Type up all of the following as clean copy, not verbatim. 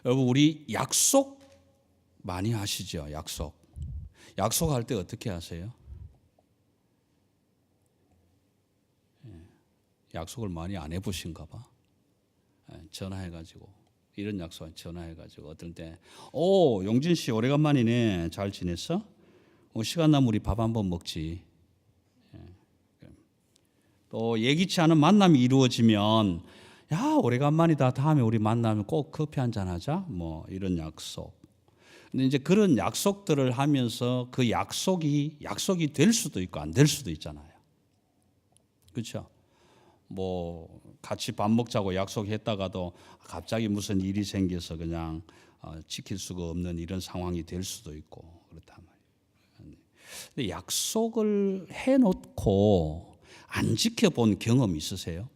여러분, 우리 약속 많이 하시죠? 약속할 때 어떻게 하세요? 약속을 많이 안 해보신가 봐. 전화해가지고 이런 약속 전화해가지고 어떨 때 용진 씨 오래간만이네. 잘 지냈어? 시간 나면 우리 밥 한번 먹지. 또 예기치 않은 만남이 이루어지면 야 오래간만이다. 다음에 우리 만나면 꼭 커피 한잔 하자. 뭐 이런 약속. 근데 이제 그런 약속들을 하면서 그 약속이 될 수도 있고 안 될 수도 있잖아요. 그렇죠? 뭐 같이 밥 먹자고 약속했다가도 갑자기 무슨 일이 생겨서 그냥 지킬 수가 없는 이런 상황이 될 수도 있고 그렇단 말이에요. 근데 약속을 해놓고 안 지켜본 경험 있으세요?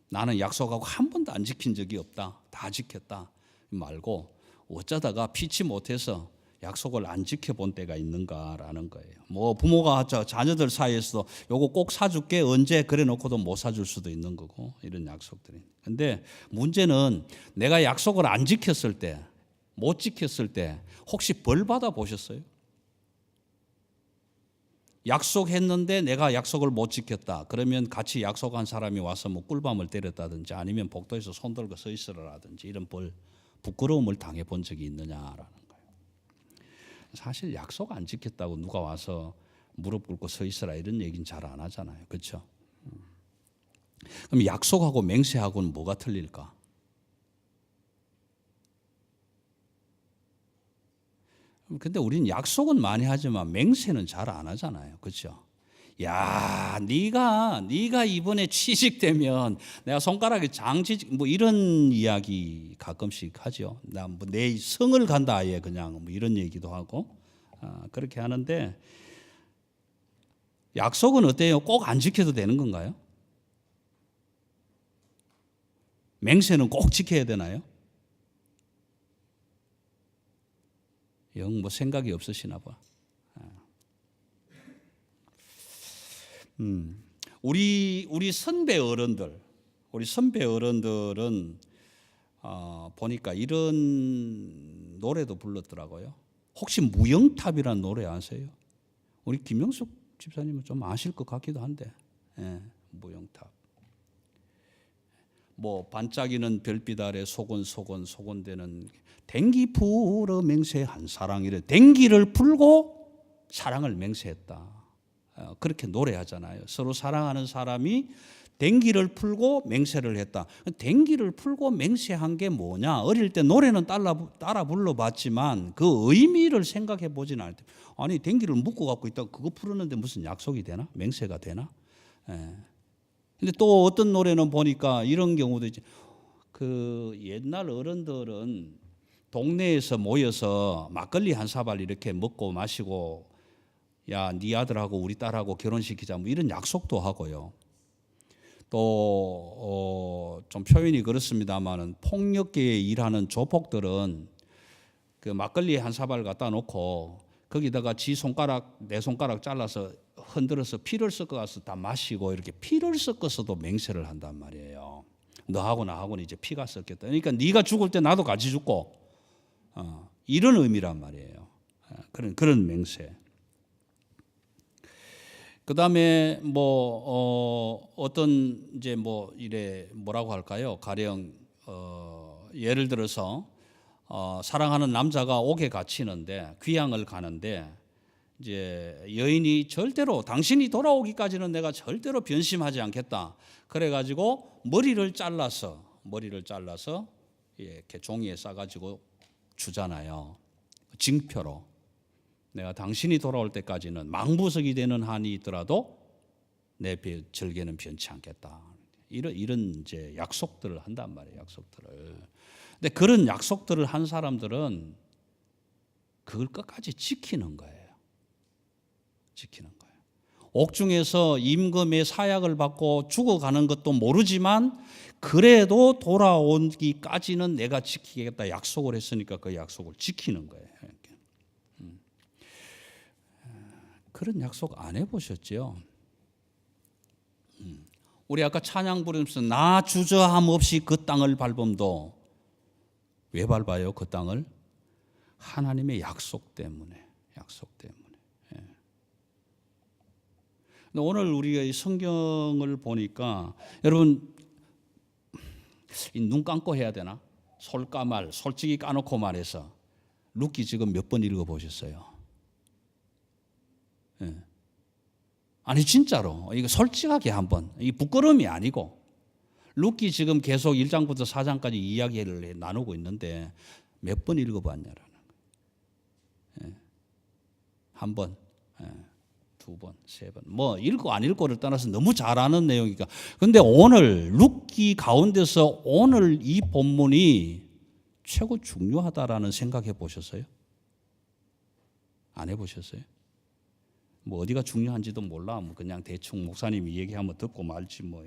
나는 약속하고 한 번도 안 지킨 적이 없다. 다 지켰다. 말고 어쩌다가 피치 못해서 약속을 안 지켜본 때가 있는가라는 거예요. 뭐 부모가 자녀들 사이에서도 요거 꼭 사줄게 언제 그래 놓고도 못 사줄 수도 있는 거고 이런 약속들이. 근데 문제는 내가 약속을 안 지켰을 때, 못 지켰을 때 혹시 벌 받아 보셨어요? 약속했는데 내가 약속을 못 지켰다. 그러면 같이 약속한 사람이 와서 뭐 꿀밤을 때렸다든지 아니면 복도에서 손 들고 서 있으라든지 이런 부끄러움을 당해 본 적이 있느냐라는 거예요. 사실 약속 안 지켰다고 누가 와서 무릎 꿇고 서 있으라 이런 얘기는 잘 안 하잖아요. 그렇죠? 그럼 약속하고 맹세하고는 뭐가 틀릴까? 근데 우리는 약속은 많이 하지만 맹세는 잘 안 하잖아요. 그렇죠? 야, 네가 이번에 취직되면 내가 손가락에 장취직 뭐 이런 이야기 가끔씩 하죠. 나 뭐 내 성을 간다 아예 그냥 뭐 이런 얘기도 하고 그렇게 하는데 약속은 어때요? 꼭 안 지켜도 되는 건가요? 맹세는 꼭 지켜야 되나요? 영 뭐 생각이 없으시나 봐. 우리 선배 어른들은 보니까 이런 노래도 불렀더라고요. 혹시 무영탑이라는 노래 아세요? 우리 김영숙 집사님은 좀 아실 것 같기도 한데, 무영탑. 뭐 반짝이는 별빛 아래 소곤소곤되는 댕기 풀어 맹세한 사랑이래. 댕기를 풀고 사랑을 맹세했다. 그렇게 노래하잖아요. 서로 사랑하는 사람이 댕기를 풀고 맹세를 했다. 댕기를 풀고 맹세한 게 뭐냐? 어릴 때 노래는 따라 불러봤지만 그 의미를 생각해 보진 않을 때, 아니 댕기를 묶고 갖고 있다가 그거 풀었는데 무슨 약속이 되나? 맹세가 되나? 근데 또 어떤 노래는 보니까 이런 경우도 있지. 그 옛날 어른들은 동네에서 모여서 막걸리 한 사발 이렇게 먹고 마시고 야, 네 아들하고 우리 딸하고 결혼시키자 뭐 이런 약속도 하고요. 또 좀 표현이 그렇습니다만은 폭력계에 일하는 조폭들은 그 막걸리 한 사발 갖다 놓고 거기다가 내 손가락 잘라서 흔들어서 피를 섞어서 다 마시고 이렇게 피를 섞어서도 맹세를 한단 말이에요. 너하고 나하고는 이제 피가 섞였다. 그러니까 네가 죽을 때 나도 같이 죽고 이런 의미란 말이에요. 그런 맹세. 그다음에 뭐 어떤 이제 뭐 이래 뭐라고 할까요? 가령 예를 들어서 사랑하는 남자가 옥에 갇히는데 귀향을 가는데 이제 여인이 절대로 당신이 돌아오기까지는 내가 절대로 변심하지 않겠다. 그래가지고 머리를 잘라서 이렇게 종이에 싸가지고 주잖아요. 징표로. 내가 당신이 돌아올 때까지는 망부석이 되는 한이 있더라도 내 절개는 변치 않겠다. 이런 이제 약속들을 한단 말이에요. 약속들을. 근데 그런 약속들을 한 사람들은 그걸 끝까지 지키는 거예요. 옥중에서 임금의 사약을 받고 죽어가는 것도 모르지만 그래도 돌아오기까지는 내가 지키겠다 약속을 했으니까 그 약속을 지키는 거예요. 그런 약속 안 해보셨죠? 우리 아까 찬양 부르면서 나 주저함 없이 그 땅을 밟음도 왜 밟아요? 그 땅을? 하나님의 약속 때문에. 약속 때문에. 예. 근데 오늘 우리가 이 성경을 보니까 여러분 눈 감고 해야 되나? 솔까말 솔직히 까놓고 말해서 룻기 지금 몇 번 읽어보셨어요? 예. 아니 진짜로 이거 솔직하게 한번 이 부끄러움이 아니고 룻기 지금 계속 1장부터 4장까지 이야기를 나누고 있는데 몇 번 읽어봤냐라는 거예요. 예. 한 번, 예. 두 번, 세 번. 뭐 읽고 안 읽고를 떠나서 너무 잘 아는 내용이니까. 근데 오늘 룻기 가운데서 오늘 이 본문이 최고 중요하다라는 생각해 보셨어요? 안 해보셨어요? 뭐 어디가 중요한지도 몰라. 뭐 그냥 대충 목사님이 얘기하면 듣고 말지 뭐.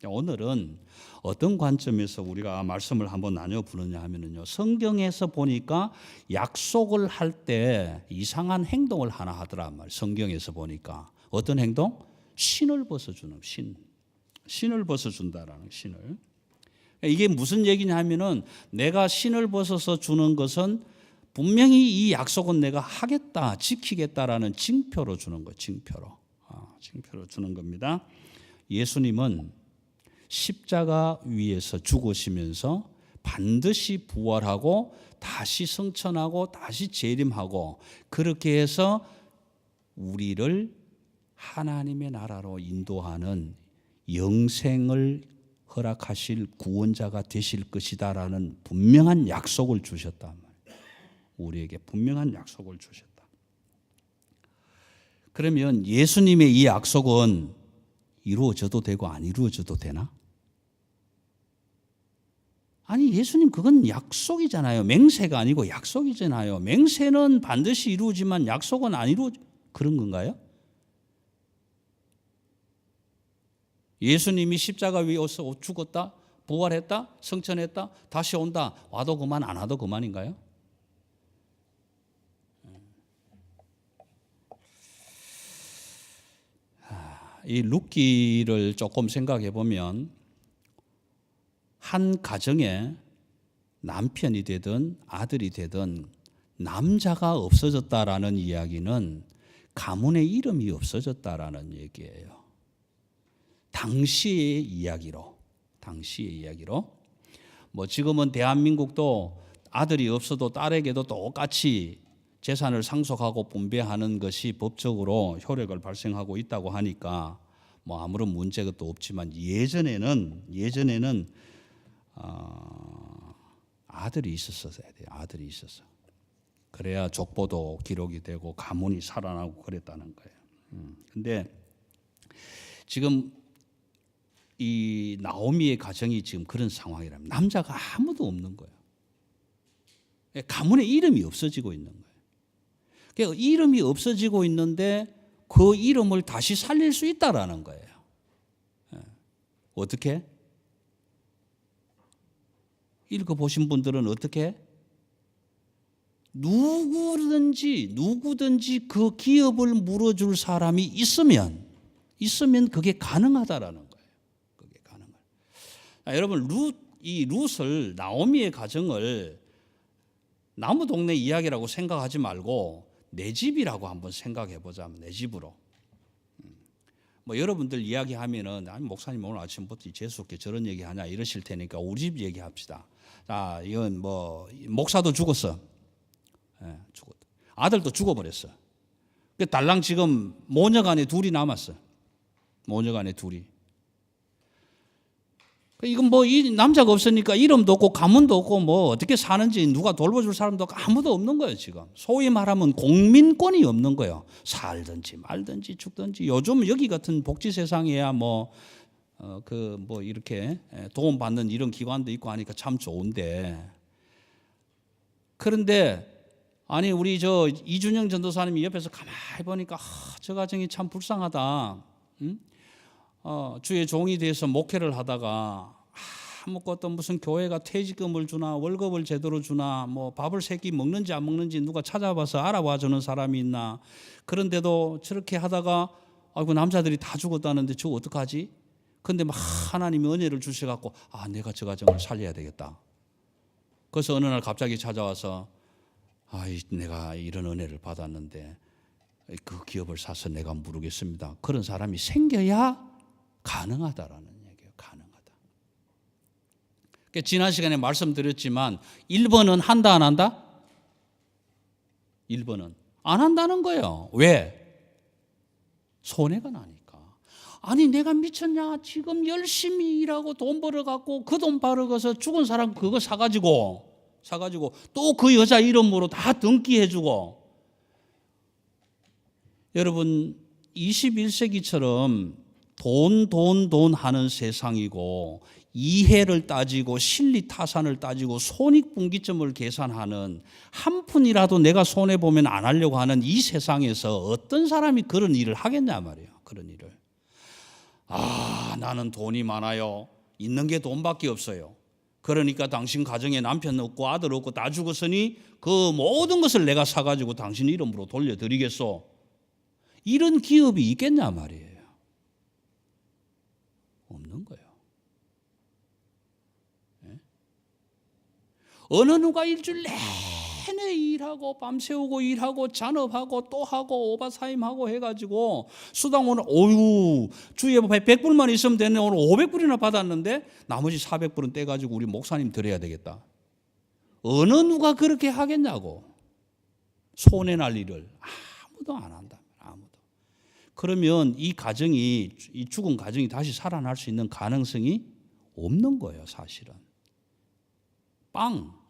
오늘은 어떤 관점에서 우리가 말씀을 한번 나눠 보느냐 하면은요. 성경에서 보니까 약속을 할 때 이상한 행동을 하나 하더란 말이에요. 성경에서 보니까 어떤 행동? 신을 벗어주는 신을 벗어준다라는 신을. 이게 무슨 얘기냐 하면은 내가 신을 벗어서 주는 것은 분명히 이 약속은 내가 하겠다, 지키겠다라는 징표로 주는 거예요. 징표로 주는 겁니다. 예수님은 십자가 위에서 죽으시면서 반드시 부활하고 다시 성천하고 다시 재림하고 그렇게 해서 우리를 하나님의 나라로 인도하는 영생을 허락하실 구원자가 되실 것이다라는 분명한 약속을 주셨단 말이에요. 우리에게 분명한 약속을 주셨다. 그러면 예수님의 이 약속은 이루어져도 되고 안 이루어져도 되나? 아니 예수님 그건 약속이잖아요. 맹세가 아니고 약속이잖아요. 맹세는 반드시 이루어지만 약속은 안 이루어져. 그런 건가요? 예수님이 십자가 위에서 죽었다, 부활했다, 성천했다, 다시 온다. 와도 그만 안 와도 그만인가요? 이 룻기를 조금 생각해 보면 한 가정에 남편이 되든 아들이 되든 남자가 없어졌다라는 이야기는 가문의 이름이 없어졌다라는 얘기예요. 당시의 이야기로. 뭐 지금은 대한민국도 아들이 없어도 딸에게도 똑같이 재산을 상속하고 분배하는 것이 법적으로 효력을 발생하고 있다고 하니까 뭐 아무런 문제가 또 없지만 예전에는 아들이 있었어야 돼요. 아들이 있었어. 그래야 족보도 기록이 되고 가문이 살아나고 그랬다는 거예요. 근데 지금 이 나오미의 가정이 지금 그런 상황이라면 남자가 아무도 없는 거예요. 가문의 이름이 없어지고 있는 거예요. 그러니까 이름이 없어지고 있는데 그 이름을 다시 살릴 수 있다라는 거예요. 어떻게? 읽어보신 분들은 어떻게? 누구든지 그 기업을 물어줄 사람이 있으면 그게 가능하다라는 거예요. 그게 가능한. 여러분 이 룻을 나오미의 가정을 나무 동네 이야기라고 생각하지 말고 내 집이라고 한번 생각해 보자면 내 집으로. 뭐 여러분들 이야기하면은 아니 목사님 오늘 아침부터 재수없게 저런 얘기하냐 이러실 테니까 우리 집 얘기합시다. 자, 이건 뭐 목사도 죽었어. 예, 죽었다. 아들도 죽어버렸어. 그 달랑 지금 모녀간에 둘이 남았어. 모녀간에 둘이. 이건 뭐 이 남자가 없으니까 이름도 없고 가문도 없고 뭐 어떻게 사는지 누가 돌봐줄 사람도 아무도 없는 거예요 지금. 소위 말하면 공민권이 없는 거예요. 살든지 말든지 죽든지. 요즘 여기 같은 복지 세상에야 뭐 이렇게 도움받는 이런 기관도 있고 하니까 참 좋은데. 그런데 아니 우리 저 이준영 전도사님이 옆에서 가만히 보니까 저 가정이 참 불쌍하다. 응? 주의 종이 돼서 목회를 하다가 아무것도 무슨 교회가 퇴직금을 주나 월급을 제대로 주나 뭐 밥을 세 끼 먹는지 안 먹는지 누가 찾아봐서 알아봐 주는 사람이 있나. 그런데도 저렇게 하다가 아이고 남자들이 다 죽었다는데 저거 어떡하지? 근데 막 하나님이 은혜를 주셔갖고 내가 저 가정을 살려야 되겠다. 그래서 어느 날 갑자기 찾아와서 내가 이런 은혜를 받았는데 그 기업을 사서 내가 물으겠습니다. 그런 사람이 생겨야 가능하다라는 얘기예요. 가능하다. 그러니까 지난 시간에 말씀드렸지만 1번은 한다 안 한다? 1번은 안 한다는 거예요. 왜? 손해가 나니까. 아니 내가 미쳤냐? 지금 열심히 일하고 돈 벌어갖고 그 돈 벌어서 죽은 사람 그거 사가지고 또 그 여자 이름으로 다 등기해주고. 여러분 21세기처럼 돈 하는 세상이고 이해를 따지고 실리타산을 따지고 손익분기점을 계산하는 한 푼이라도 내가 손해보면 안 하려고 하는 이 세상에서 어떤 사람이 그런 일을 하겠냐 말이에요. 그런 일을. 나는 돈이 많아요. 있는 게 돈밖에 없어요. 그러니까 당신 가정에 남편 없고 아들 없고 다 죽었으니 그 모든 것을 내가 사가지고 당신 이름으로 돌려드리겠소. 이런 기업이 있겠냐 말이에요. 없는 거예요. 어느 누가 일주일 내내 일하고 밤새우고 일하고 잔업하고 또 하고 오바타임하고 해가지고 수당 오늘 주에 100불만 있으면 되네. 오늘 500불이나 받았는데 나머지 400불은 떼가지고 우리 목사님 드려야 되겠다. 어느 누가 그렇게 하겠냐고. 손해날 일을 아무도 안 한다. 아무도. 그러면 이 죽은 가정이 다시 살아날 수 있는 가능성이 없는 거예요. 사실은.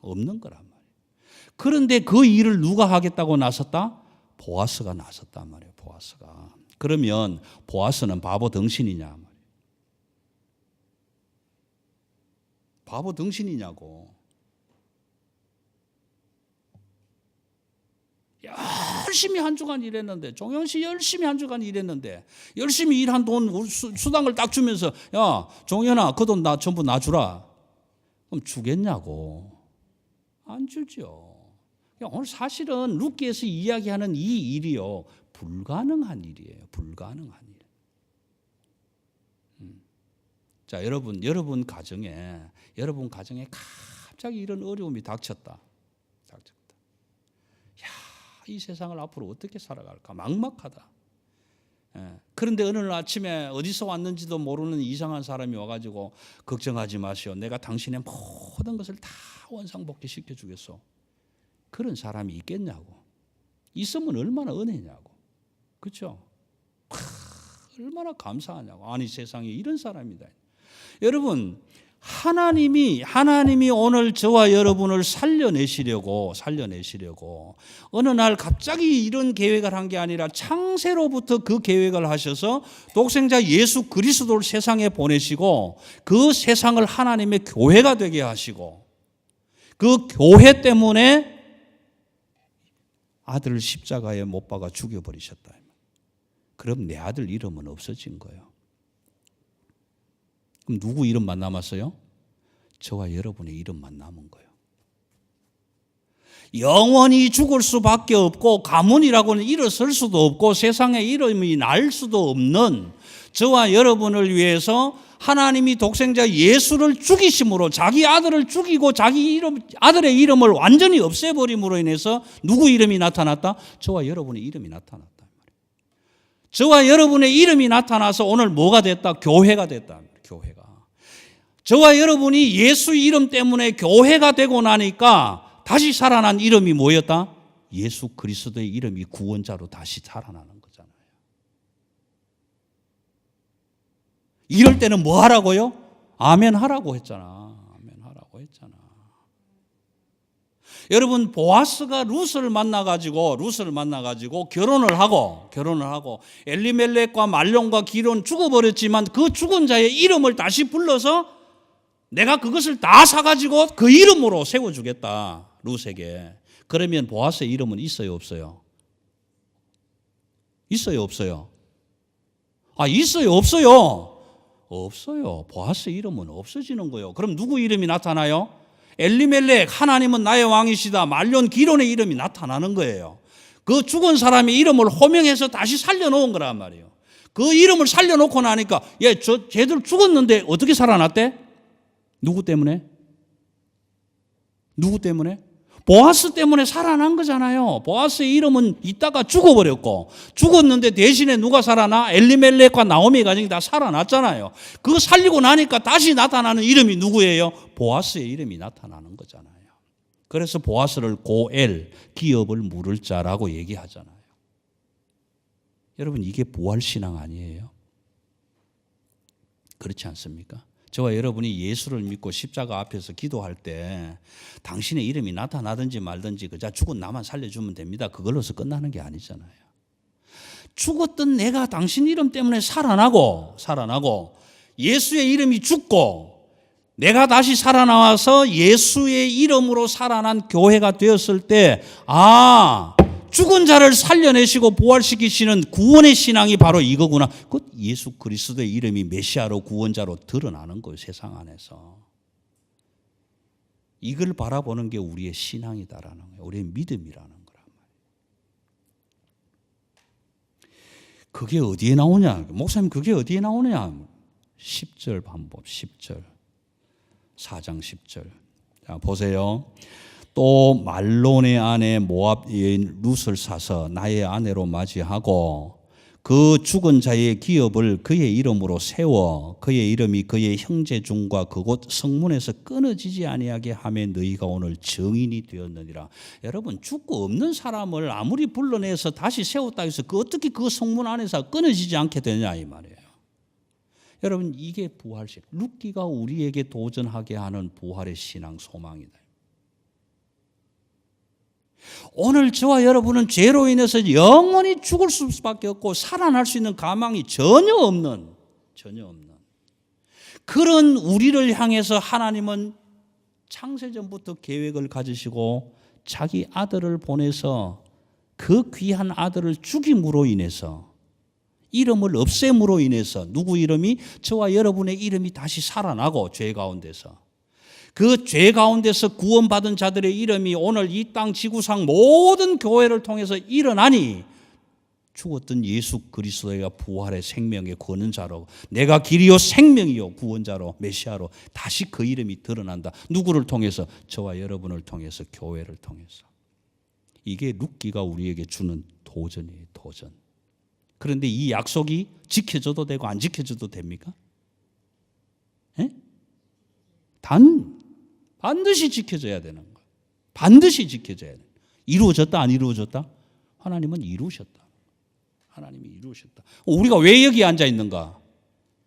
없는 거란 말이에요. 그런데 그 일을 누가 하겠다고 나섰다? 보아스가 나섰단 말이에요. 보아스가. 그러면 보아스는 바보 덩신이냐 말이에요. 바보 덩신이냐고. 열심히 한 주간 일했는데, 종현 씨 열심히 한 주간 일했는데, 열심히 일한 돈 수당을 딱 주면서 야 종현아 그 돈 전부 놔주라. 그럼 주겠냐고. 안 주죠. 오늘 사실은 룻기에서 이야기하는 이 일이요, 불가능한 일이에요. 불가능한 일. 자, 여러분 가정에 갑자기 이런 어려움이 닥쳤다. 이 세상을 앞으로 어떻게 살아갈까? 막막하다. 그런데 어느 날 아침에 어디서 왔는지도 모르는 이상한 사람이 와가지고 걱정하지 마시오. 내가 당신의 모든 것을 다 원상복귀 시켜주겠소. 그런 사람이 있겠냐고. 있으면 얼마나 은혜냐고. 그렇죠? 얼마나 감사하냐고. 아니 세상에 이런 사람이다. 여러분 하나님이 오늘 저와 여러분을 살려내시려고 어느 날 갑자기 이런 계획을 한 게 아니라 창세로부터 그 계획을 하셔서 독생자 예수 그리스도를 세상에 보내시고 그 세상을 하나님의 교회가 되게 하시고 그 교회 때문에 아들을 십자가에 못 박아 죽여버리셨다. 그럼 내 아들 이름은 없어진 거예요. 그럼 누구 이름만 남았어요? 저와 여러분의 이름만 남은 거예요. 영원히 죽을 수밖에 없고 가문이라고는 일어설 수도 없고 세상에 이름이 날 수도 없는 저와 여러분을 위해서 하나님이 독생자 예수를 죽이심으로 자기 아들을 죽이고 아들의 이름을 완전히 없애버림으로 인해서 누구 이름이 나타났다? 저와 여러분의 이름이 나타났다. 저와 여러분의 이름이 나타나서 오늘 뭐가 됐다? 교회가 됐다. 교회가. 저와 여러분이 예수 이름 때문에 교회가 되고 나니까 다시 살아난 이름이 뭐였다? 예수 그리스도의 이름이 구원자로 다시 살아나는 거잖아요. 이럴 때는 뭐 하라고요? 아멘 하라고 했잖아. 아멘 하라고 했잖아. 여러분 보아스가 룻을 만나가지고 결혼을 하고 엘리멜렉과 말론과 기론 죽어버렸지만 그 죽은 자의 이름을 다시 불러서 내가 그것을 다 사가지고 그 이름으로 세워주겠다 룻에게. 그러면 보아스의 이름은 있어요 없어요? 있어요 없어요? 있어요 없어요? 없어요. 보아스의 이름은 없어지는 거예요. 그럼 누구 이름이 나타나요? 엘리멜렉 하나님은 나의 왕이시다 말론 기론의 이름이 나타나는 거예요. 그 죽은 사람의 이름을 호명해서 다시 살려놓은 거란 말이에요. 그 이름을 살려놓고 나니까 쟤들 죽었는데 어떻게 살아났대? 누구 때문에? 누구 때문에? 보아스 때문에 살아난 거잖아요. 보아스의 이름은 있다가 죽어버렸고, 죽었는데 대신에 누가 살아나? 엘리멜렉과 나오미 가정이 다 살아났잖아요. 그거 살리고 나니까 다시 나타나는 이름이 누구예요? 보아스의 이름이 나타나는 거잖아요. 그래서 보아스를 고엘, 기업을 물을 자라고 얘기하잖아요. 여러분, 이게 부활신앙 아니에요? 그렇지 않습니까? 저와 여러분이 예수를 믿고 십자가 앞에서 기도할 때 당신의 이름이 나타나든지 말든지 그저 죽은 나만 살려주면 됩니다. 그걸로서 끝나는 게 아니잖아요. 죽었던 내가 당신 이름 때문에 살아나고 예수의 이름이 죽고 내가 다시 살아나와서 예수의 이름으로 살아난 교회가 되었을 때 죽은 자를 살려내시고 부활시키시는 구원의 신앙이 바로 이거구나. 그 예수 그리스도의 이름이 메시아로 구원자로 드러나는 거예요. 세상 안에서. 이걸 바라보는 게 우리의 신앙이다라는 거예요. 우리의 믿음이라는 거란 말이에요. 그게 어디에 나오냐? 목사님 그게 어디에 나오냐? 10절 반복 10절 4장 10절. 자 보세요. 또 말론의 아내 모압 여인 룻을 사서 나의 아내로 맞이하고 그 죽은 자의 기업을 그의 이름으로 세워 그의 이름이 그의 형제 중과 그곳 성문에서 끊어지지 아니하게 하며 너희가 오늘 증인이 되었느니라. 여러분, 죽고 없는 사람을 아무리 불러내서 다시 세웠다 해서 어떻게 그 성문 안에서 끊어지지 않게 되냐 이 말이에요. 여러분, 이게 부활신. 룻기가 우리에게 도전하게 하는 부활의 신앙 소망이다. 오늘 저와 여러분은 죄로 인해서 영원히 죽을 수밖에 없고 살아날 수 있는 가망이 전혀 없는 그런 우리를 향해서 하나님은 창세전부터 계획을 가지시고 자기 아들을 보내서 그 귀한 아들을 죽임으로 인해서 이름을 없앰으로 인해서 누구 이름이? 저와 여러분의 이름이 다시 살아나고 죄 가운데서 그 죄 가운데서 구원받은 자들의 이름이 오늘 이 땅 지구상 모든 교회를 통해서 일어나니 죽었던 예수 그리스도가 부활의 생명의 구원자로 내가 길이요 생명이요 구원자로 메시아로 다시 그 이름이 드러난다. 누구를 통해서? 저와 여러분을 통해서 교회를 통해서. 이게 룻기가 우리에게 주는 도전이에요. 도전. 그런데 이 약속이 지켜져도 되고 안 지켜져도 됩니까? 반드시 지켜져야 되는 거예요. 반드시 지켜져야 돼요. 이루어졌다 안 이루어졌다? 하나님은 이루셨다. 하나님이 이루셨다. 우리가 왜 여기 앉아 있는가?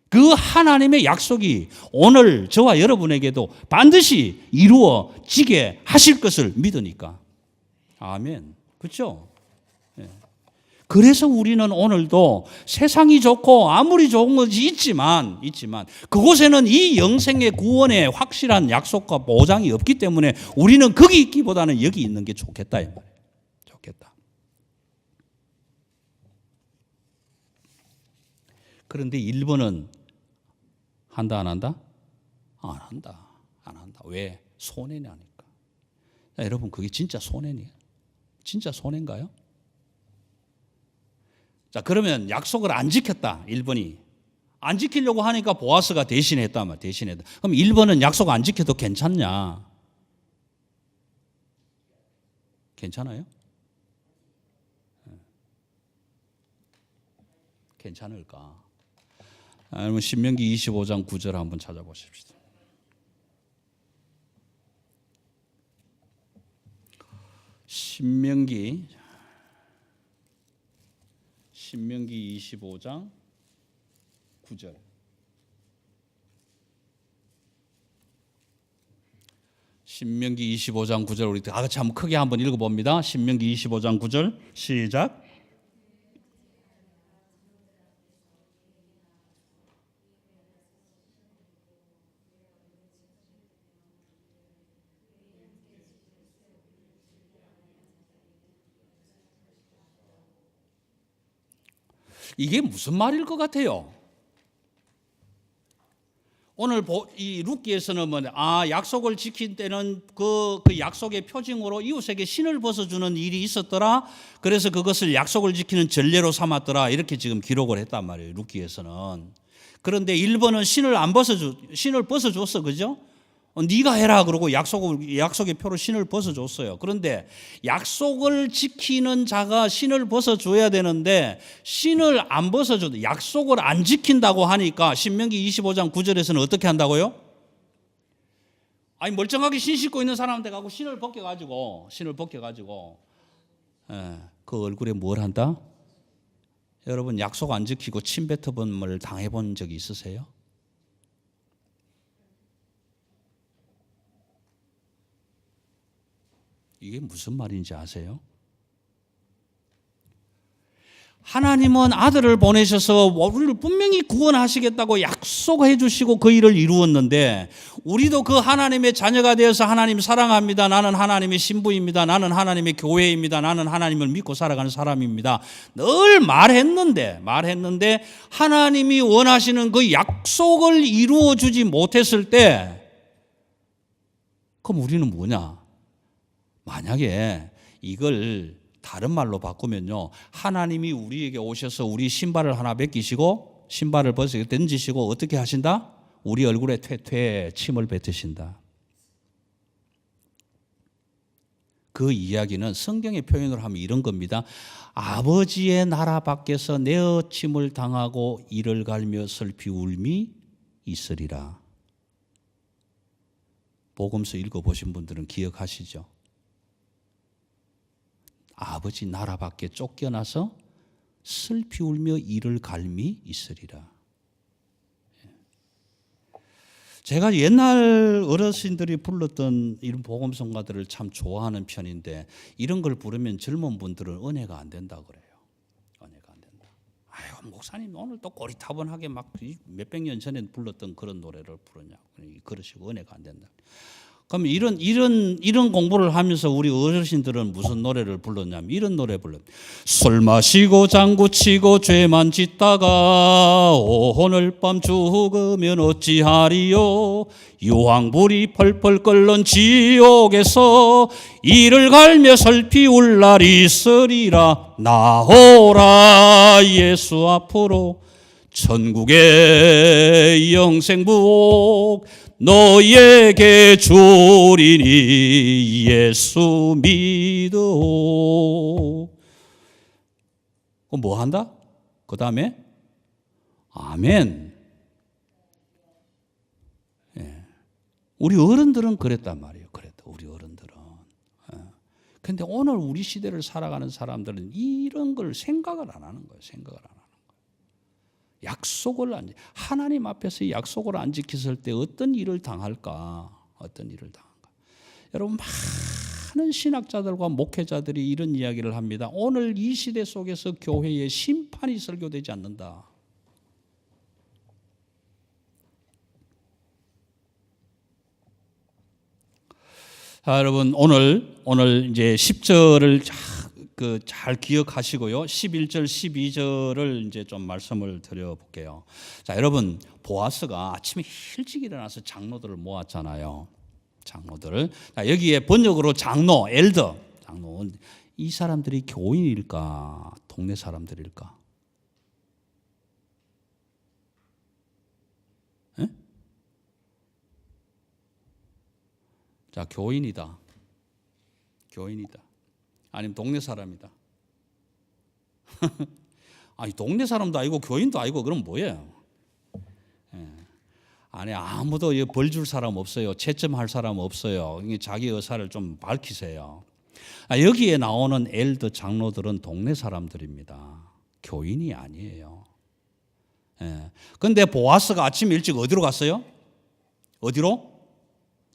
그 하나님의 약속이 오늘 저와 여러분에게도 반드시 이루어지게 하실 것을 믿으니까. 아멘. 그렇죠? 그래서 우리는 오늘도 세상이 좋고 아무리 좋은 것이 있지만 그곳에는 이 영생의 구원의 확실한 약속과 보장이 없기 때문에 우리는 거기 있기보다는 여기 있는 게 좋겠다 이 말이에요. 좋겠다. 그런데 1번은 한다 안 한다? 안 한다. 안 한다. 왜? 손해냐니까. 여러분 그게 진짜 손해니에요? 진짜 손해인가요? 자, 그러면 약속을 안 지켰다. 1번이. 안 지키려고 하니까 보아스가 대신했다. 대신했다. 그럼 1번은 약속 안 지켜도 괜찮냐? 괜찮아요? 괜찮을까? 여러분 신명기 25장 9절 한번 찾아보십시오. 신명기 25장 9절. 신명기 25장 9절 우리 다 같이 한번 크게 한번 읽어봅니다. 신명기 25장 9절 시작. 이게 무슨 말일 것 같아요? 오늘 이 룻기에서는 약속을 지킨 때는 그 약속의 표징으로 이웃에게 신을 벗어주는 일이 있었더라. 그래서 그것을 약속을 지키는 전례로 삼았더라. 이렇게 지금 기록을 했단 말이에요. 룻기에서는. 그런데 1번은 신을 벗어줬어, 그죠? 네가 해라 그러고 약속의 표로 신을 벗어줬어요. 그런데 약속을 지키는 자가 신을 벗어줘야 되는데 신을 안 벗어줘도 약속을 안 지킨다고 하니까 신명기 25장 9절에서는 어떻게 한다고요? 아니 멀쩡하게 신 신고 있는 사람한테 가고 신을 벗겨가지고 그 얼굴에 뭘 한다? 여러분 약속 안 지키고 침 뱉어본을 당해본 적이 있으세요? 이게 무슨 말인지 아세요? 하나님은 아들을 보내셔서 우리를 분명히 구원하시겠다고 약속해 주시고 그 일을 이루었는데 우리도 그 하나님의 자녀가 되어서 하나님 사랑합니다. 나는 하나님의 신부입니다. 나는 하나님의 교회입니다. 나는 하나님을 믿고 살아가는 사람입니다. 늘 말했는데 하나님이 원하시는 그 약속을 이루어 주지 못했을 때 그럼 우리는 뭐냐? 만약에 이걸 다른 말로 바꾸면요, 하나님이 우리에게 오셔서 우리 신발을 하나 벗기시고 신발을 벗어 던지시고 어떻게 하신다? 우리 얼굴에 퇴퇴 침을 뱉으신다. 그 이야기는 성경의 표현으로 하면 이런 겁니다. 아버지의 나라 밖에서 내어침을 당하고 이를 갈며 슬피 울미 있으리라. 복음서 읽어보신 분들은 기억하시죠? 아버지 나라 밖에 쫓겨나서 슬피 울며 이를 갈미 있으리라. 제가 옛날 어르신들이 불렀던 이런 복음성가들을 참 좋아하는 편인데 이런 걸 부르면 젊은 분들은 은혜가 안 된다 그래요. 은혜가 안 된다. 아유 목사님 오늘 또 꼬리타분하게 막 몇백 년 전에 불렀던 그런 노래를 부르냐고 그러시고 은혜가 안 된다. 그럼 이런 공부를 하면서 우리 어르신들은 무슨 노래를 불렀냐면 이런 노래 불렀어요. 술 마시고 장구치고 죄만 짓다가 오늘 밤 죽으면 어찌하리요. 유황불이 펄펄 끓는 지옥에서 이를 갈며 슬피 울 날이 있으리라. 나오라 예수 앞으로 천국의 영생부옥 너에게 주리니 예수 믿어. 그럼 뭐 한다? 그 다음에 아멘. 예. 우리 어른들은 그랬단 말이에요. 우리 어른들은. 그런데 오늘 우리 시대를 살아가는 사람들은 이런 걸 생각을 안 하는 거예요. 약속을 하나님 앞에서 약속을 안 지켰을 때 어떤 일을 당할까? 여러분 많은 신학자들과 목회자들이 이런 이야기를 합니다. 오늘 이 시대 속에서 교회에 심판이 설교되지 않는다. 자, 여러분 오늘 이제 10절을 잘 기억하시고요. 11절, 12절을 이제 좀 말씀을 드려볼게요. 자, 여러분 보아스가 아침에 일찍 일어나서 장로들을 모았잖아요. 장로들을. 자, 여기에 번역으로 장로, 엘더, 장로. 이 사람들이 교인일까, 동네 사람들일까? 에? 자, 교인이다. 아니면 동네 사람이다. 아니 동네 사람도 아니고 교인도 아니고 그럼 뭐예요? 아니 아무도 벌 줄 사람 없어요. 채점할 사람 없어요. 자기 의사를 좀 밝히세요. 여기에 나오는 엘더 장로들은 동네 사람들입니다. 교인이 아니에요. 그런데 보아스가 아침 일찍 어디로 갔어요? 어디로?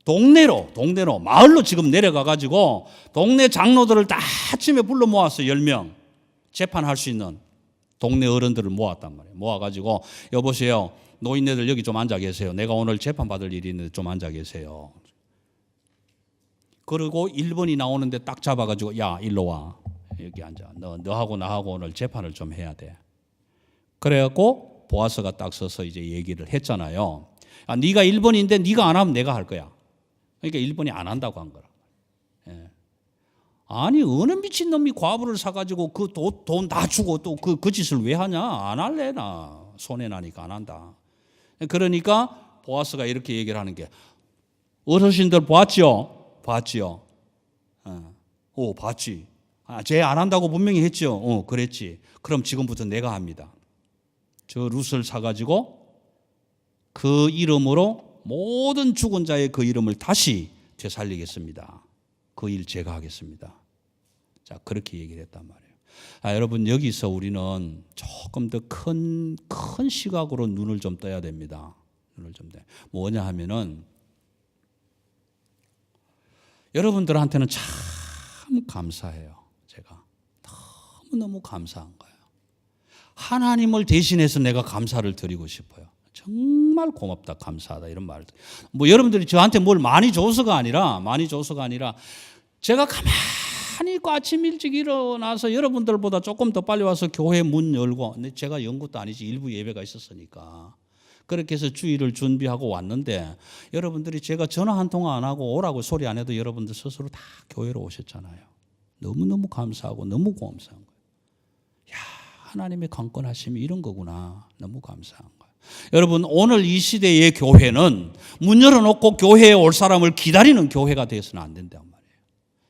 동네로 마을로 지금 내려가가지고 동네 장로들을 다 아침에 불러 모았어요. 10명 재판할 수 있는 동네 어른들을 모았단 말이에요. 모아가지고 여보세요 노인네들 여기 좀 앉아 계세요. 내가 오늘 재판받을 일이 있는데 좀 앉아 계세요. 그리고 1번이 나오는데 딱 잡아가지고 야 일로 와 여기 앉아. 너하고 나하고 오늘 재판을 좀 해야 돼. 그래갖고 보아스가 딱 서서 이제 얘기를 했잖아요. 네가 1번인데 네가 안 하면 내가 할 거야. 그러니까 1번이 안 한다고 한 거라. 아니 어느 미친놈이 과부를 사가지고 그 돈 다 주고 또 그 짓을 왜 하냐. 안 할래 나. 손해나니까 안 한다. 그러니까 보아스가 이렇게 얘기를 하는 게 어르신들 봤죠? 봤죠? 봤지. 쟤 안 한다고 분명히 했죠? 그랬지. 그럼 지금부터 내가 합니다. 저 룻을 사가지고 그 이름으로 모든 죽은 자의 그 이름을 다시 되살리겠습니다. 그 일 제가 하겠습니다. 자, 그렇게 얘기를 했단 말이에요. 여러분, 여기서 우리는 조금 더 큰 시각으로 눈을 좀 떠야 됩니다. 눈을 좀 떠야. 뭐냐 하면은, 여러분들한테는 참 감사해요. 제가 너무너무 감사한 거예요. 하나님을 대신해서 내가 감사를 드리고 싶어요. 정말 고맙다, 감사하다, 이런 말을. 여러분들이 저한테 뭘 많이 줘서가 아니라 제가 가만히 있고 아침 일찍 일어나서 여러분들보다 조금 더 빨리 와서 교회 문 열고, 근데 제가 연 것도 아니지, 일부 예배가 있었으니까 그렇게 해서 주일을 준비하고 왔는데, 여러분들이 제가 전화 한 통화 안 하고 오라고 소리 안 해도 여러분들 스스로 다 교회로 오셨잖아요. 너무너무 감사하고 너무 감사한 거예요. 야, 하나님의 강권하심이 이런 거구나. 너무 감사한 거예요. 여러분, 오늘 이 시대의 교회는 문 열어놓고 교회에 올 사람을 기다리는 교회가 되어서는 안 된단 말이에요.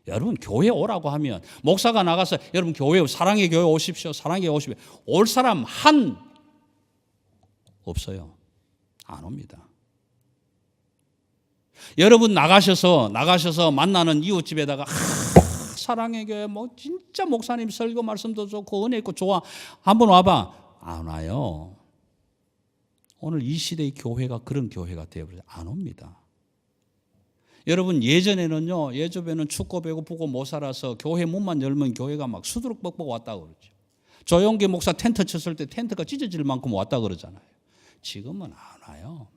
여러분, 교회 오라고 하면 목사가 나가서 여러분 교회, 사랑의 교회 오십시오, 사랑의 교회 오십시오, 올 사람 한 없어요. 안 옵니다. 여러분 나가셔서 만나는 이웃집에다가 사랑의 교회 진짜 목사님 설교 말씀도 좋고 은혜 있고 좋아, 한번 와봐. 안 와요. 오늘 이 시대의 교회가 그런 교회가 되어버려서 안 옵니다. 여러분, 예전에는 춥고 배고프고 못 살아서 교회 문만 열면 교회가 막 수두룩 뻑뻑 왔다 그러죠. 조용기 목사 텐트 쳤을 때 텐트가 찢어질 만큼 왔다 그러잖아요. 지금은 안 와요.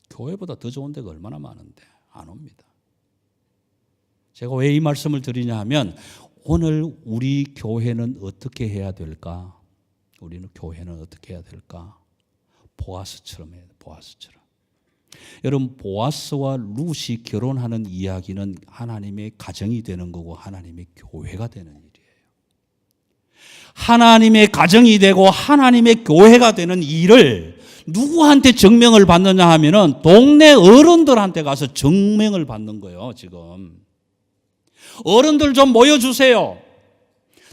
교회보다 더 좋은 데가 얼마나 많은데 안 옵니다. 제가 왜 이 말씀을 드리냐 하면, 오늘 우리 교회는 어떻게 해야 될까? 우리는 교회는 어떻게 해야 될까? 보아스처럼 해야 돼. 보아스처럼. 여러분, 보아스와 룻이 결혼하는 이야기는 하나님의 가정이 되는 거고 하나님의 교회가 되는 일이에요. 하나님의 가정이 되고 하나님의 교회가 되는 일을 누구한테 증명을 받느냐 하면은 동네 어른들한테 가서 증명을 받는 거예요. 지금 어른들 좀 모여주세요.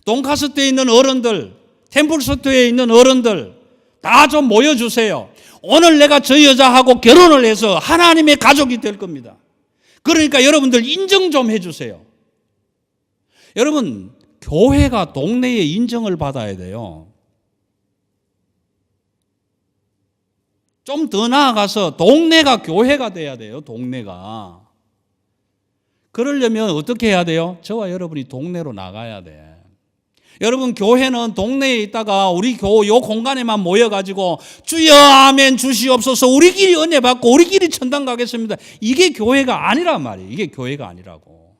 돈가스터에 있는 어른들, 템플스토어에 있는 어른들 다 좀 모여주세요. 오늘 내가 저 여자하고 결혼을 해서 하나님의 가족이 될 겁니다. 그러니까 여러분들 인정 좀 해주세요. 여러분, 교회가 동네에 인정을 받아야 돼요. 좀 더 나아가서 동네가 교회가 돼야 돼요. 동네가. 그러려면 어떻게 해야 돼요? 저와 여러분이 동네로 나가야 돼. 여러분, 교회는 동네에 있다가 우리 요 공간에만 모여가지고 주여 아멘 주시옵소서, 우리끼리 은혜 받고 우리끼리 천당 가겠습니다, 이게 교회가 아니란 말이에요. 이게 교회가 아니라고.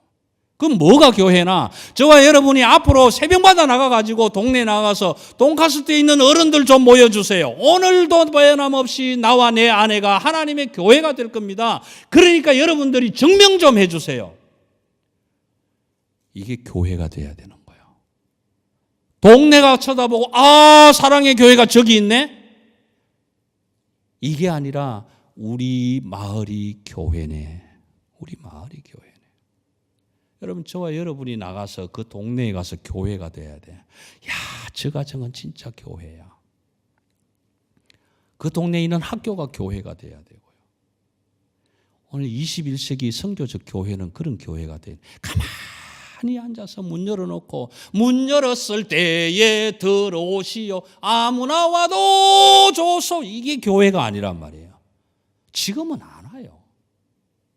그럼 뭐가 교회나? 저와 여러분이 앞으로 새벽마다 나가가지고 동네에 나가서 돈가스터에 있는 어른들 좀 모여주세요. 오늘도 변함없이 나와 내 아내가 하나님의 교회가 될 겁니다. 그러니까 여러분들이 증명 좀 해주세요. 이게 교회가 돼야 되는 거예요. 동네가 쳐다보고 사랑의 교회가 저기 있네? 이게 아니라 우리 마을이 교회네. 우리 마을이 교회네. 여러분, 저와 여러분이 나가서 그 동네에 가서 교회가 돼야 돼. 야, 저 가정은 진짜 교회야. 그 동네에 있는 학교가 교회가 돼야 되고요. 오늘 21세기 선교적 교회는 그런 교회가 돼. 가만히 앉아서 문 열어놓고 문 열었을 때에 들어오시오, 아무나 와도 좋소, 이게 교회가 아니란 말이에요. 지금은 안 와요.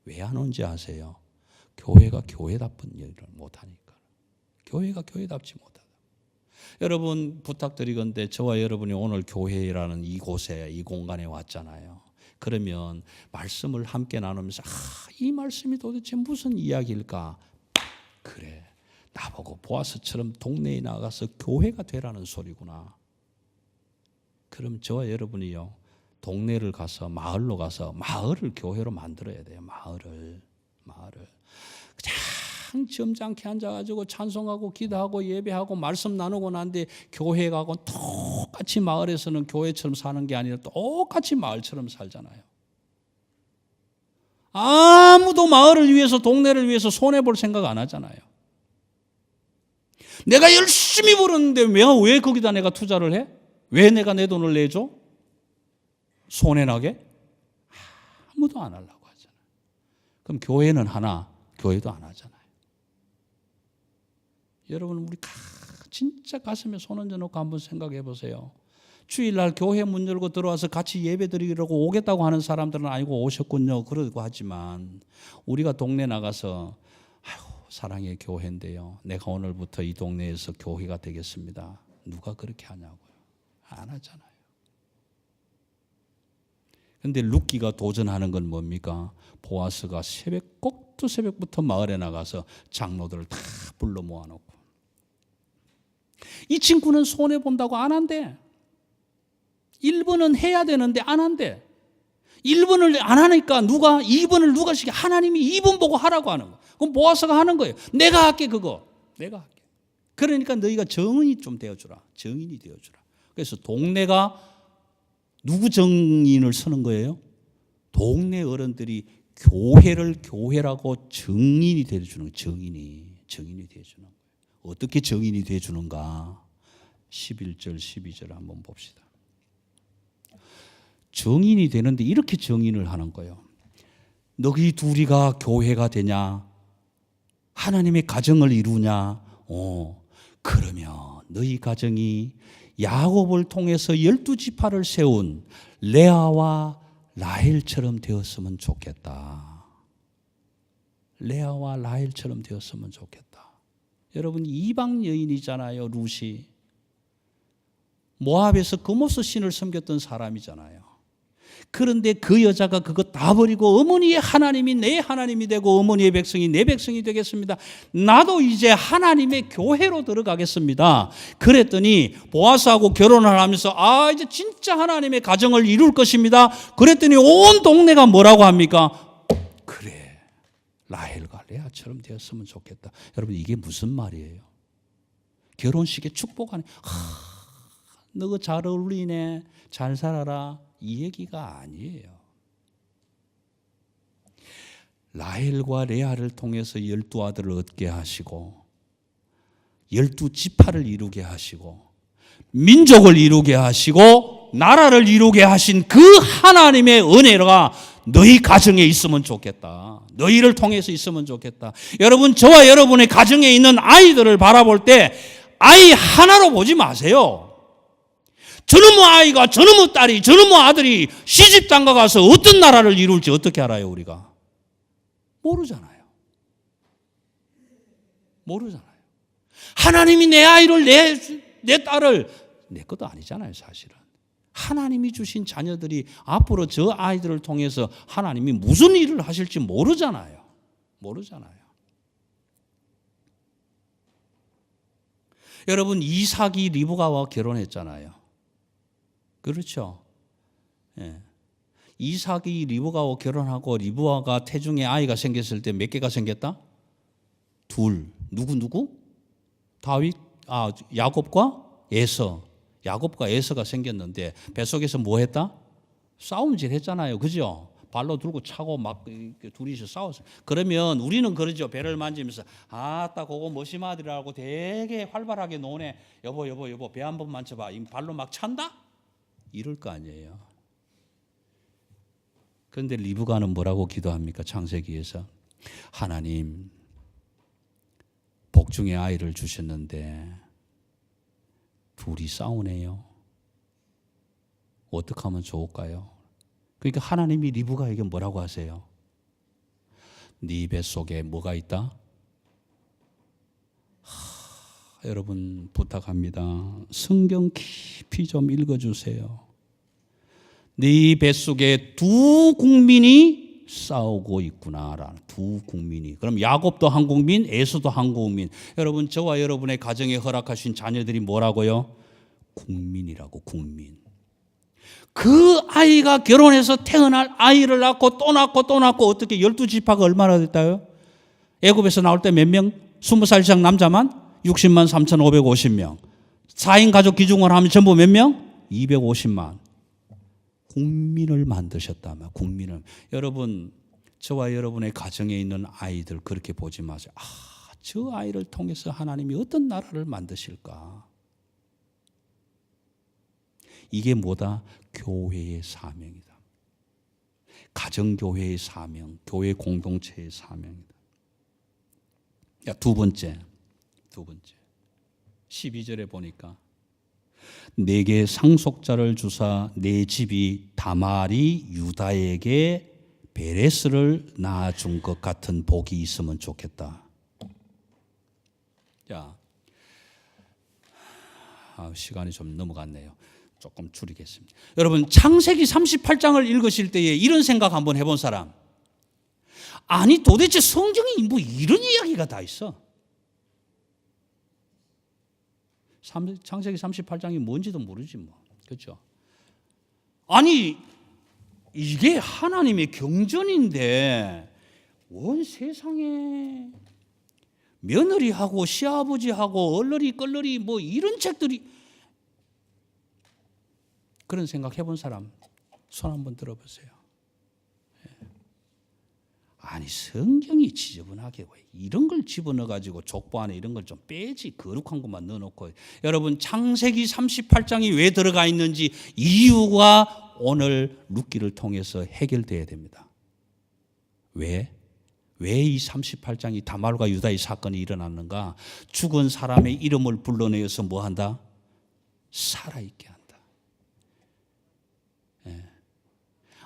왜 안 온지 아세요? 교회가 교회답은 일을 못하니까. 교회가 교회답지 못하다. 여러분, 부탁드리건대 저와 여러분이 오늘 교회라는 이곳에, 이 공간에 왔잖아요. 그러면 말씀을 함께 나누면서 이 말씀이 도대체 무슨 이야기일까? 그래, 나보고 보아스처럼 동네에 나가서 교회가 되라는 소리구나. 그럼 저와 여러분이요, 동네를 가서 마을로 가서 마을을 교회로 만들어야 돼요. 마을을 그냥 점잖게 앉아가지고 찬송하고 기도하고 예배하고 말씀 나누고 난 뒤에 교회 가고 똑같이 마을에서는 교회처럼 사는 게 아니라 똑같이 마을처럼 살잖아요. 아무도 마을을 위해서, 동네를 위해서 손해볼 생각 안 하잖아요. 내가 열심히 벌었는데 왜 거기다 내가 투자를 해? 왜 내가 내 돈을 내줘? 손해나게? 아무도 안 하려고 하잖아요. 그럼 교회는 하나, 교회도 안 하잖아요. 여러분, 우리 진짜 가슴에 손 얹어놓고 한번 생각해 보세요. 주일날 교회 문 열고 들어와서 같이 예배 드리려고 오겠다고 하는 사람들은 아니고 오셨군요 그러고 하지만, 우리가 동네 나가서 아유, 사랑의 교회인데요, 내가 오늘부터 이 동네에서 교회가 되겠습니다, 누가 그렇게 하냐고요. 안 하잖아요. 그런데 룻기가 도전하는 건 뭡니까? 보아스가 꼭두 새벽부터 마을에 나가서 장로들을 다 불러 모아놓고, 이 친구는 손해본다고 안 한대. 1번은 해야 되는데 안 한대. 1번을 안 하니까 2번을 누가 시켜? 하나님이 2번 보고 하라고 하는 거야. 그럼 보아스가 하는 거예요. 내가 할게, 그거. 내가 할게. 그러니까 너희가 정인이 좀 되어주라. 정인이 되어주라. 그래서 동네가 누구 정인을 쓰는 거예요? 동네 어른들이 교회를 교회라고 정인이 되어주는 거예요. 정인이 되어주는 거예요. 어떻게 정인이 되어주는가? 11절, 12절 한번 봅시다. 정인이 되는데 이렇게 정인을 하는 거예요. 너희 둘이가 교회가 되냐? 하나님의 가정을 이루냐? 그러면 너희 가정이 야곱을 통해서 12지파를 세운 레아와 라헬처럼 되었으면 좋겠다. 레아와 라헬처럼 되었으면 좋겠다. 여러분, 이방 여인이잖아요. 룻이 모압에서 그모스 신을 섬겼던 사람이잖아요. 그런데 그 여자가 그거 다 버리고 어머니의 하나님이 내 하나님이 되고 어머니의 백성이 내 백성이 되겠습니다. 나도 이제 하나님의 교회로 들어가겠습니다. 그랬더니 보아스하고 결혼을 하면서 이제 진짜 하나님의 가정을 이룰 것입니다. 그랬더니 온 동네가 뭐라고 합니까? 그래, 라헬과 레아처럼 되었으면 좋겠다. 여러분, 이게 무슨 말이에요? 결혼식에 축복하네. 너 잘 어울리네, 잘 살아라, 이 얘기가 아니에요. 라헬과 레아를 통해서 12아들을 얻게 하시고 12지파를 이루게 하시고 민족을 이루게 하시고 나라를 이루게 하신 그 하나님의 은혜가 너희 가정에 있으면 좋겠다. 너희를 통해서 있으면 좋겠다. 여러분, 저와 여러분의 가정에 있는 아이들을 바라볼 때 아이 하나로 보지 마세요. 저놈의 아이가, 저놈의 딸이, 저놈의 아들이 시집 장가 가서 어떤 나라를 이룰지 어떻게 알아요, 우리가? 모르잖아요. 하나님이 내 아이를, 내 딸을, 내 것도 아니잖아요, 사실은. 하나님이 주신 자녀들이 앞으로 저 아이들을 통해서 하나님이 무슨 일을 하실지 모르잖아요. 여러분, 이삭이 리브가와 결혼했잖아요. 그렇죠. 예. 이삭이 리브가와 결혼하고 리브가가 태중에 아이가 생겼을 때 몇 개가 생겼다? 둘. 누구? 다윗, 야곱과 에서. 야곱과 에서가 생겼는데 뱃속에서 뭐 했다? 싸움질 했잖아요. 그죠? 발로 들고 차고 막 둘이서 싸웠어요. 그러면 우리는 그러죠. 배를 만지면서 딱 그거 머시마들이라고 되게 활발하게 노네. 여보 배 한 번 만져봐. 발로 막 찬다? 이럴 거 아니에요. 그런데 리브가는 뭐라고 기도합니까? 창세기에서 하나님, 복중의 아이를 주셨는데 둘이 싸우네요. 어떻게 하면 좋을까요? 그러니까 하나님이 리브가에게 뭐라고 하세요? 네 뱃속에 뭐가 있다? 여러분, 부탁합니다. 성경 깊이 좀 읽어주세요. 네 뱃속에 두 국민이 싸우고 있구나라는, 두 국민이. 그럼 야곱도 한 국민, 에서도 한 국민. 여러분, 저와 여러분의 가정에 허락하신 자녀들이 뭐라고요? 국민이라고, 국민. 그 아이가 결혼해서 태어날 아이를 낳고 또 낳고 어떻게 12지파가 얼마나 됐다요? 애굽에서 나올 때 몇 명? 20살 이상 남자만 60만 3,550명. 4인 가족 기준으로 하면 전부 몇 명? 250만. 국민을 만드셨다면, 국민을. 여러분, 저와 여러분의 가정에 있는 아이들 그렇게 보지 마세요. 저 아이를 통해서 하나님이 어떤 나라를 만드실까? 이게 뭐다? 교회의 사명이다. 가정교회의 사명, 교회 공동체의 사명이다. 두 번째 12절에 보니까 내게 상속자를 주사 내 집이 다말이 유다에게 베레스를 낳아준 것 같은 복이 있으면 좋겠다. 자, 시간이 좀 넘어갔네요. 조금 줄이겠습니다. 여러분, 창세기 38장을 읽으실 때에 이런 생각 한번 해본 사람? 아니, 도대체 성경에 뭐 이런 이야기가 다 있어? 창세기 38장이 뭔지도 모르지 뭐. 그렇죠? 아니, 이게 하나님의 경전인데 온 세상에 며느리하고 시아버지하고 얼러리 껄러리 뭐 이런 책들이, 그런 생각 해본 사람 손 한번 들어보세요. 아니, 성경이 지저분하게 왜 이런 걸 집어넣어가지고 족보 안에 이런 걸 좀 빼지, 거룩한 것만 넣어놓고. 여러분, 창세기 38장이 왜 들어가 있는지 이유가 오늘 룻기를 통해서 해결돼야 됩니다. 왜 이 38장이 다말과 유다의 사건이 일어났는가? 죽은 사람의 이름을 불러내어서 뭐 한다? 살아있게 한다.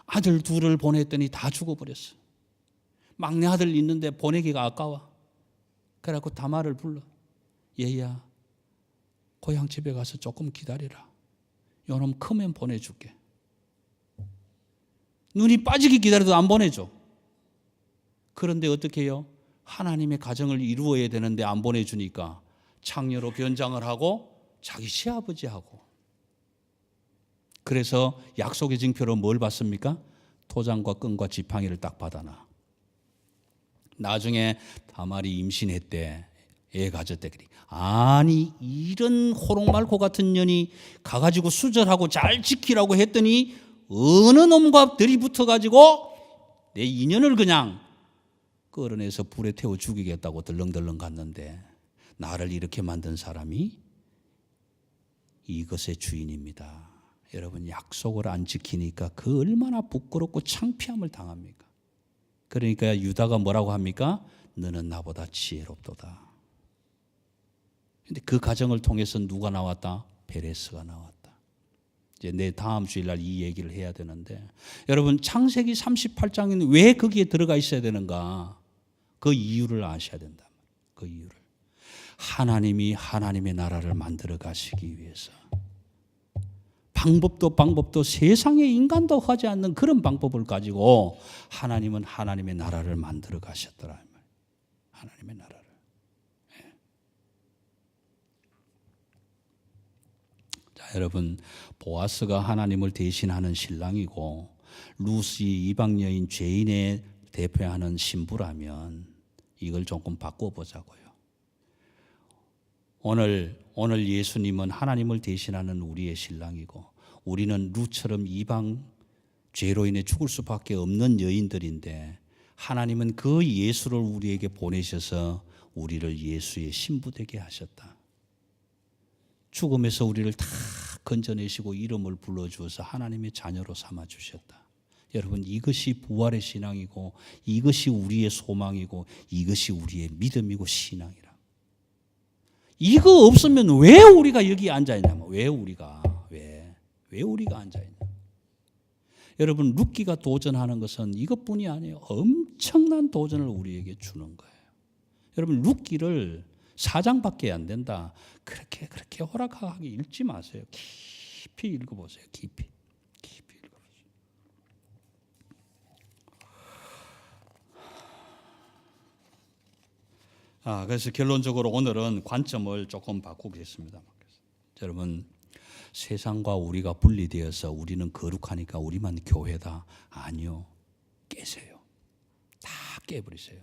아들 둘을 보냈더니 다 죽어버렸어. 막내 아들 있는데 보내기가 아까워. 그래갖고 다말을 불러. 얘야, 고향 집에 가서 조금 기다리라. 요놈 크면 보내줄게. 눈이 빠지게 기다려도 안 보내줘. 그런데 어떻게 해요? 하나님의 가정을 이루어야 되는데 안 보내주니까 창녀로 변장을 하고 자기 시아버지하고. 그래서 약속의 징표로 뭘 받습니까? 토장과 끈과 지팡이를 딱 받아놔. 나중에 다말이 임신했대. 애 가졌대. 아니, 이런 호롱말고 같은 년이 가가지고 수절하고 잘 지키라고 했더니 어느 놈과 들이붙어가지고 내 인연을 그냥 끌어내서 불에 태워 죽이겠다고 덜렁덜렁 갔는데, 나를 이렇게 만든 사람이 이것의 주인입니다. 여러분, 약속을 안 지키니까 그 얼마나 부끄럽고 창피함을 당합니까? 그러니까 유다가 뭐라고 합니까? 너는 나보다 지혜롭도다. 근데 그 가정을 통해서 누가 나왔다? 베레스가 나왔다. 이제 내 다음 주일날 이 얘기를 해야 되는데, 여러분, 창세기 38장은 왜 거기에 들어가 있어야 되는가? 그 이유를 아셔야 된다. 그 이유를. 하나님이 하나님의 나라를 만들어 가시기 위해서 방법도 세상의 인간도 하지 않는 그런 방법을 가지고 하나님은 하나님의 나라를 만들어 가셨더라. 하나님의 나라를. 자, 여러분, 보아스가 하나님을 대신하는 신랑이고 루시 이방 여인 죄인의 대표하는 신부라면 이걸 조금 바꿔보자고요. 오늘 예수님은 하나님을 대신하는 우리의 신랑이고, 우리는 룻처럼 이방 죄로 인해 죽을 수밖에 없는 여인들인데, 하나님은 그 예수를 우리에게 보내셔서 우리를 예수의 신부되게 하셨다. 죽음에서 우리를 다 건져내시고 이름을 불러주어서 하나님의 자녀로 삼아주셨다. 여러분, 이것이 부활의 신앙이고, 이것이 우리의 소망이고, 이것이 우리의 믿음이고 신앙이라. 이거 없으면 왜 우리가 여기 앉아있냐면, 왜 우리가 앉아있냐. 여러분, 룻기가 도전하는 것은 이것뿐이 아니에요. 엄청난 도전을 우리에게 주는 거예요. 여러분, 룻기를 4장밖에 안 된다. 그렇게 호락하게 읽지 마세요. 깊이 읽어보세요. 깊이 읽어보세요. 그래서 결론적으로 오늘은 관점을 조금 바꾸겠습니다. 여러분, 세상과 우리가 분리되어서 우리는 거룩하니까 우리만 교회다. 아니요. 깨세요. 다 깨버리세요.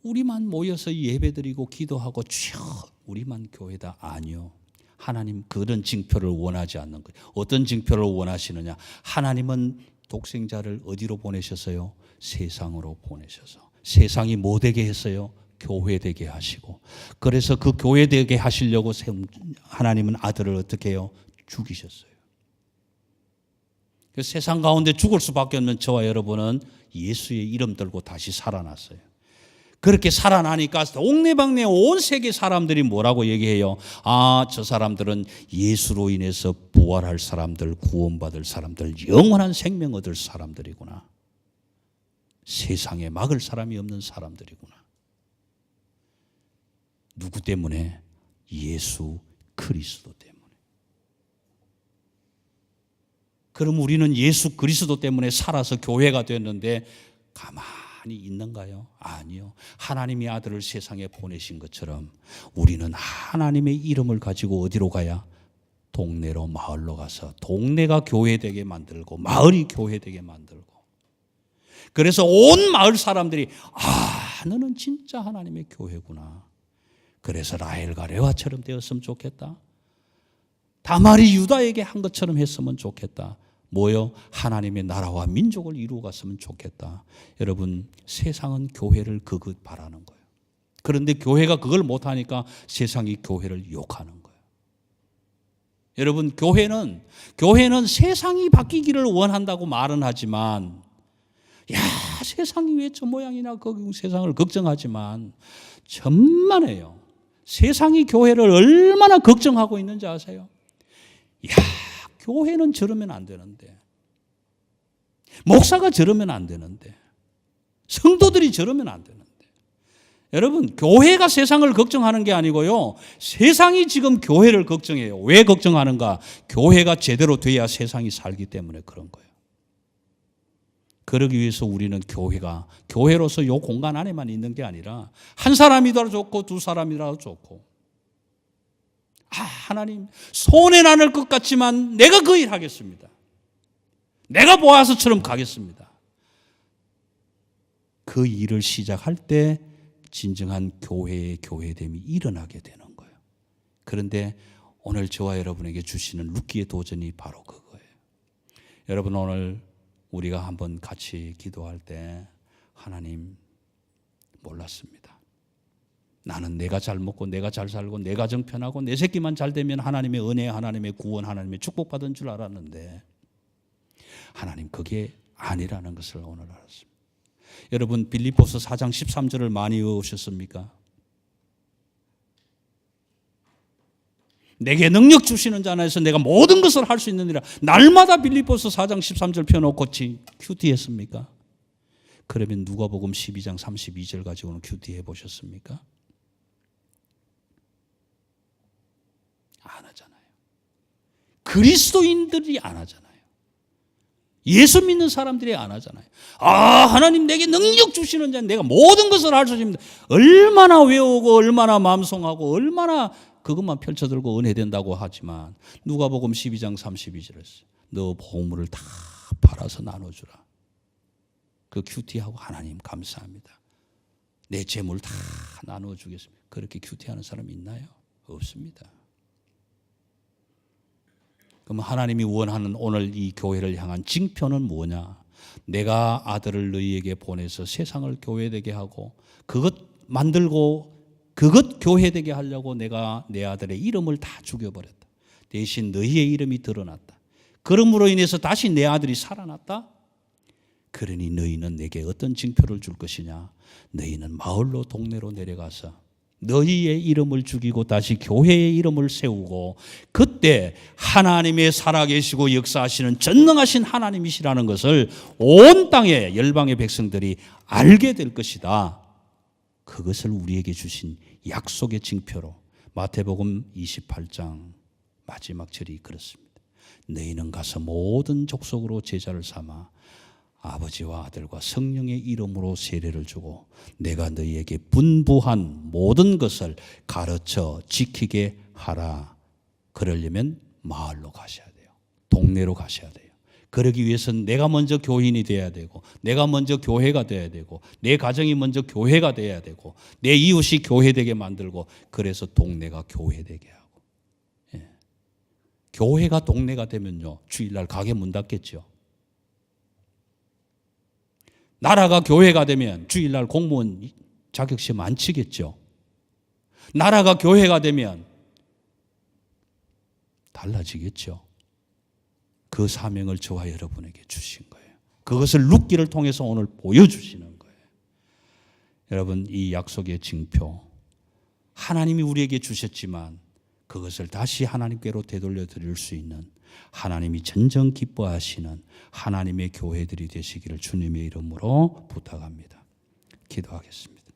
우리만 모여서 예배드리고 기도하고 주여 우리만 교회다. 아니요. 하나님 그런 징표를 원하지 않는 거예요. 어떤 징표를 원하시느냐? 하나님은 독생자를 어디로 보내셨어요? 세상으로 보내셔서 세상이 뭐 되게 했어요? 교회 되게 하시고, 그래서 그 교회 되게 하시려고 하나님은 아들을 어떻게 해요? 죽이셨어요. 세상 가운데 죽을 수밖에 없는 저와 여러분은 예수의 이름 들고 다시 살아났어요. 그렇게 살아나니까 동네방네 온 세계 사람들이 뭐라고 얘기해요? 아, 저 사람들은 예수로 인해서 부활할 사람들, 구원받을 사람들, 영원한 생명 얻을 사람들이구나. 세상에 막을 사람이 없는 사람들이구나. 누구 때문에? 예수 그리스도 때문에. 그럼 우리는 예수 그리스도 때문에 살아서 교회가 됐는데 가만히 있는가요? 아니요. 하나님의 아들을 세상에 보내신 것처럼 우리는 하나님의 이름을 가지고 어디로 가야? 동네로, 마을로 가서 동네가 교회되게 만들고 마을이 교회되게 만들고, 그래서 온 마을 사람들이 아, 너는 진짜 하나님의 교회구나. 그래서 라헬과 레와처럼 되었으면 좋겠다. 다말이 유다에게 한 것처럼 했으면 좋겠다. 뭐요? 하나님의 나라와 민족을 이루어 갔으면 좋겠다. 여러분, 세상은 교회를 그것 바라는 거예요. 그런데 교회가 그걸 못하니까 세상이 교회를 욕하는 거예요. 여러분, 교회는 세상이 바뀌기를 원한다고 말은 하지만, 야, 세상이 왜 저 모양이나 그 세상을 걱정하지만 천만에요. 세상이 교회를 얼마나 걱정하고 있는지 아세요? 야, 교회는 저러면 안 되는데, 목사가 저러면 안 되는데, 성도들이 저러면 안 되는데. 여러분, 교회가 세상을 걱정하는 게 아니고요, 세상이 지금 교회를 걱정해요. 왜 걱정하는가? 교회가 제대로 돼야 세상이 살기 때문에 그런 거예요. 그러기 위해서 우리는 교회로서 이 공간 안에만 있는 게 아니라 한 사람이라도 좋고 두 사람이라도 좋고, 아, 하나님 손해 나는 것 같지만 내가 그 일 하겠습니다. 내가 보아서처럼 가겠습니다. 그 일을 시작할 때 진정한 교회의 교회됨이 일어나게 되는 거예요. 그런데 오늘 저와 여러분에게 주시는 룻기의 도전이 바로 그거예요. 여러분, 오늘 우리가 한번 같이 기도할 때 하나님, 몰랐습니다. 나는 내가 잘 먹고 내가 잘 살고 내 가정 편하고 내 새끼만 잘 되면 하나님의 은혜, 하나님의 구원, 하나님의 축복받은 줄 알았는데 하나님, 그게 아니라는 것을 오늘 알았습니다. 여러분, 빌립보서 4장 13절을 많이 외우셨습니까? 내게 능력 주시는 자 안에서 내가 모든 것을 할 수 있느니라. 날마다 빌립보서 4장 13절 펴놓고 큐티했습니까? 그러면 누가복음 12장 32절 가지고는 큐티해 보셨습니까? 안 하잖아요. 그리스도인들이 안 하잖아요. 예수 믿는 사람들이 안 하잖아요. 아, 하나님 내게 능력 주시는 자, 내가 모든 것을 할 수 있습니다. 얼마나 외우고 얼마나 마음송하고 얼마나 그것만 펼쳐들고 은혜된다고 하지만 누가복음 12장 32절에 너 보물을 다 팔아서 나눠주라. 그 큐티하고 하나님 감사합니다. 내 재물 다 나눠주겠습니다. 그렇게 큐티하는 사람 있나요? 없습니다. 그럼 하나님이 원하는 오늘 이 교회를 향한 징표는 뭐냐? 내가 아들을 너희에게 보내서 세상을 교회되게 하고 그것 만들고 그것 교회되게 하려고 내가 내 아들의 이름을 다 죽여버렸다. 대신 너희의 이름이 드러났다. 그러므로 인해서 다시 내 아들이 살아났다. 그러니 너희는 내게 어떤 징표를 줄 것이냐? 너희는 마을로 동네로 내려가서 너희의 이름을 죽이고 다시 교회의 이름을 세우고 그때 하나님의 살아계시고 역사하시는 전능하신 하나님이시라는 것을 온 땅의 열방의 백성들이 알게 될 것이다. 그것을 우리에게 주신 약속의 징표로 마태복음 28장 마지막 절이 그렇습니다. 너희는 가서 모든 족속으로 제자를 삼아 아버지와 아들과 성령의 이름으로 세례를 주고 내가 너희에게 분부한 모든 것을 가르쳐 지키게 하라. 그러려면 마을로 가셔야 돼요. 동네로 가셔야 돼요. 그러기 위해서는 내가 먼저 교인이 돼야 되고 내가 먼저 교회가 돼야 되고 내 가정이 먼저 교회가 돼야 되고 내 이웃이 교회되게 만들고 그래서 동네가 교회되게 하고. 예. 교회가 동네가 되면요 주일날 가게 문 닫겠죠. 나라가 교회가 되면 주일날 공무원 자격시험 안 치겠죠. 나라가 교회가 되면 달라지겠죠. 그 사명을 저와 여러분에게 주신 거예요. 그것을 룻기를 통해서 오늘 보여주시는 거예요. 여러분, 이 약속의 징표, 하나님이 우리에게 주셨지만 그것을 다시 하나님께로 되돌려 드릴 수 있는, 하나님이 진정 기뻐하시는 하나님의 교회들이 되시기를 주님의 이름으로 부탁합니다. 기도하겠습니다.